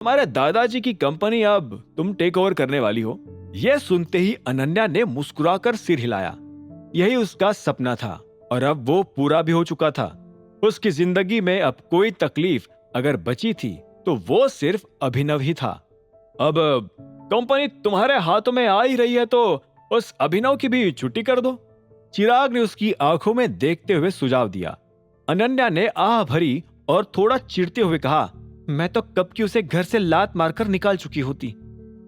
तुम्हारे दादाजी की कंपनी अब तुम टेक ओवर करने वाली हो। यह सुनते ही अनन्या ने मुस्कुराकर सिर हिलाया। यही उसका सपना था और अब वो पूरा भी हो चुका था। उसकी जिंदगी में अब कोई तकलीफ अगर बची थी तो वो सिर्फ अभिनव ही था। अब कंपनी तुम्हारे हाथों में आ ही रही है तो उस अभिनव की भी छुट्टी कर दो। चिराग ने उसकी आंखों में देखते हुए सुझाव दिया। अनन्या ने आह भरी और थोड़ा चिढ़ते हुए कहा, मैं तो कब की उसे घर से लात मारकर निकाल चुकी होती,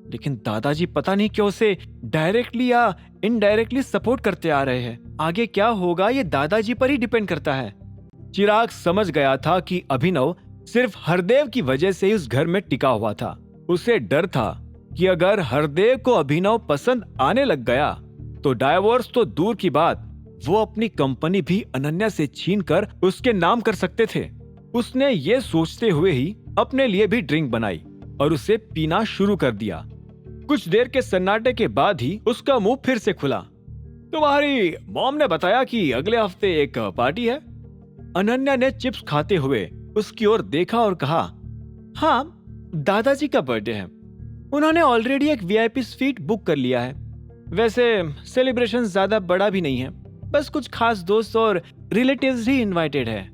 लेकिन दादाजी पता नहीं क्यों उसे डायरेक्टली या इनडायरेक्टली सपोर्ट करते आ रहे हैं। आगे क्या होगा ये दादाजी पर ही डिपेंड करता है। चिराग समझ गया था कि अभिनव सिर्फ हरदेव की वजह से ही उस घर में टिका हुआ था। उसे डर था कि अगर हरदेव को अभिनव पसंद आने लग गया तो डाइवोर्स तो दूर की बात, वो अपनी कंपनी भी अनन्या से छीनकर उसके नाम कर सकते थे। उसने ये सोचते हुए ही अपने लिए भी ड्रिंक बनाई और उसे पीना शुरू कर दिया। कुछ देर के सन्नाटे के बाद ही उसका मुंह फिर से खुला। तुम्हारी मॉम ने बताया कि अगले हफ्ते एक पार्टी है। अनन्या ने चिप्स खाते हुए उसकी ओर देखा और कहा, हाँ, दादाजी का बर्थडे है। उन्होंने ऑलरेडी एक वीआईपी स्वीट बुक कर लिया है। वैसे सेलिब्रेशन ज्यादा बड़ा भी नहीं है, बस कुछ खास दोस्त और रिलेटिव्स ही इनवाइटेड है।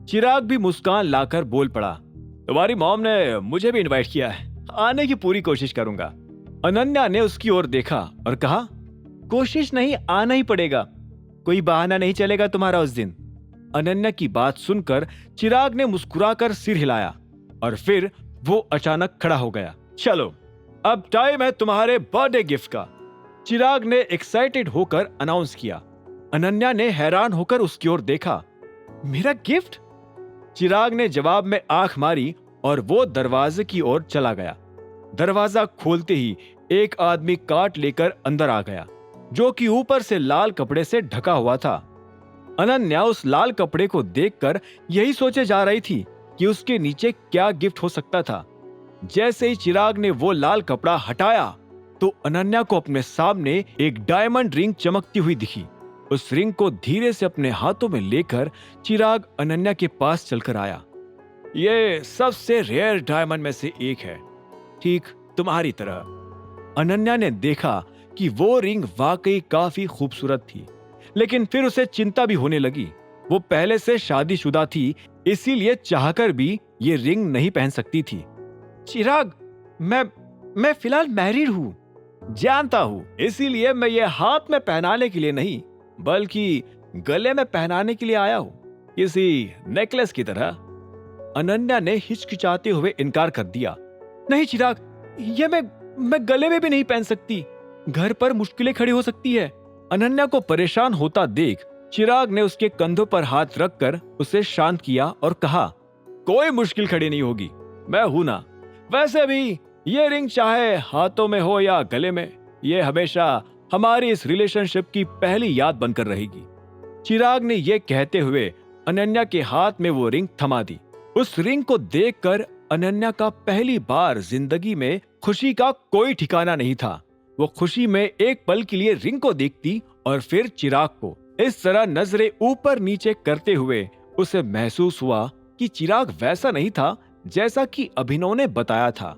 चिराग भी मुस्कान लाकर बोल पड़ा, तुम्हारी मॉम ने मुझे भी इनवाइट किया है, आने की पूरी कोशिश करूंगा। अनन्या ने उसकी ओर देखा और कहा, कोशिश नहीं, आना ही पड़ेगा, कोई बहाना नहीं चलेगा तुम्हारा उस दिन। अनन्या की बात सुनकर चिराग ने मुस्कुराकर सिर हिलाया और फिर वो अचानक खड़ा हो गया। चलो अब टाइम है तुम्हारे बर्थडे गिफ्ट का, चिराग ने एक्साइटेड होकर अनाउंस किया। अनन्या ने हैरान होकर उसकी ओर देखा। मेरा गिफ्ट? चिराग ने जवाब में आंख मारी और वो दरवाजे की ओर चला गया। दरवाजा खोलते ही एक आदमी काट लेकर अंदर आ गया, जो कि ऊपर से लाल कपड़े से ढका हुआ था। अनन्या उस लाल कपड़े को देखकर यही सोचे जा रही थी कि उसके नीचे क्या गिफ्ट हो सकता था। जैसे ही चिराग ने वो लाल कपड़ा हटाया तो अनन्या को अपने सामने एक डायमंड रिंग चमकती हुई दिखी। उस रिंग को धीरे से अपने हाथों में लेकर चिराग अनन्या के पास चलकर आया। ये सबसे रेयर डायमंड में से एक है, ठीक तुम्हारी तरह। अनन्या ने देखा कि वो रिंग वाकई काफी खूबसूरत थी, लेकिन फिर उसे चिंता भी होने लगी। वो पहले से शादीशुदा थी, इसीलिए चाहकर भी ये रिंग नहीं पहन सकती थी। चिराग, मैं फिलहाल मैरिड हूँ, जानता हूँ, इसीलिए मैं ये हाथ में पहनाने के लिए नहीं बल्कि गले में पहनाने के लिए आया हूँ, किसी नेकलेस की तरह। अनन्या ने हिचकिचाते हुए इनकार कर दिया। नहीं चिराग, ये मैं गले में भी नहीं पहन सकती, घर पर मुश्किलें खड़ी हो सकती है। अनन्या को परेशान होता देख चिराग ने उसके कंधों पर हाथ रखकर उसे शांत किया और कहा, कोई मुश्किल खड़ी नहीं होगी, मैं हूं ना। वैसे भी ये रिंग चाहे हाथों में हो या गले में, ये हमेशा हमारी इस रिलेशनशिप की पहली याद बनकर रहेगी। चिराग ने यह कहते हुए अनन्या के हाथ में वो रिंग थमा दी। उस रिंग को देखकर अनन्या का पहली बार जिंदगी में खुशी का कोई ठिकाना नहीं था। वो खुशी में एक पल के लिए रिंग को देखती और फिर चिराग को। इस तरह नजरें ऊपर नीचे करते हुए उसे महसूस हुआ कि चिराग वैसा नहीं था जैसा कि अभिनव ने बताया था।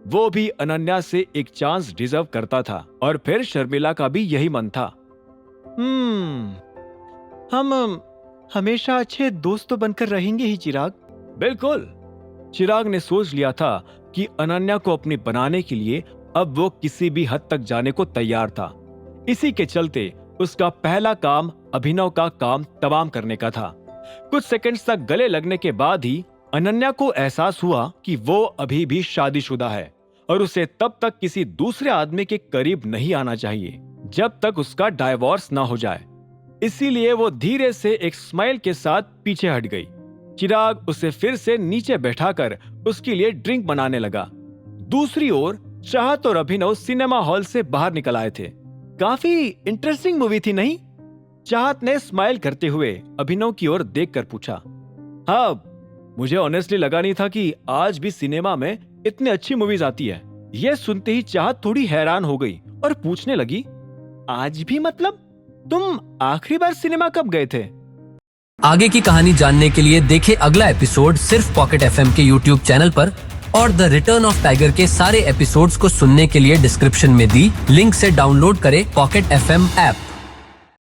वो भी अनन्या से एक चांस डिजर्व करता था और फिर शर्मिला का भी यही मन था। हम हमेशा अच्छे दोस्त तो बनकर रहेंगे ही चिराग। बिल्कुल, चिराग ने सोच लिया था कि अनन्या को अपनी बनाने के लिए अब वो किसी भी हद तक जाने को तैयार था। इसी के चलते उसका पहला काम अभिनव का काम तमाम करने का था। कुछ सेकंड्स तक गले लगने के बाद ही अनन्या को एहसास हुआ कि वो अभी भी शादीशुदा है और उसे तब तक किसी दूसरे आदमी के करीब नहीं आना चाहिए जब तक उसका डाइवोर्स ना हो जाए। इसीलिए वो धीरे से एक स्माइल के साथ पीछे हट गई। चिराग उसे फिर से नीचे बैठाकर उसके लिए ड्रिंक बनाने लगा। दूसरी ओर चाहत और अभिनव सिनेमा हॉल से बाहर निकल आए थे। काफी इंटरेस्टिंग मूवी थी नहीं? चाहत ने स्माइल करते हुए अभिनव की ओर देखकर पूछा। हाँ, मुझे ऑनेस्टली लगा नहीं था कि आज भी सिनेमा में इतनी अच्छी मूवीज आती है। यह सुनते ही चाहत थोड़ी हैरान हो गई और पूछने लगी, आज भी मतलब? तुम आखिरी बार सिनेमा कब गए थे? आगे की कहानी जानने के लिए देखें अगला एपिसोड सिर्फ पॉकेट एफएम के यूट्यूब चैनल पर। और द रिटर्न ऑफ टाइगर के सारे एपिसोड्स को सुनने के लिए डिस्क्रिप्शन में दी लिंक से डाउनलोड करें पॉकेट FM ऐप।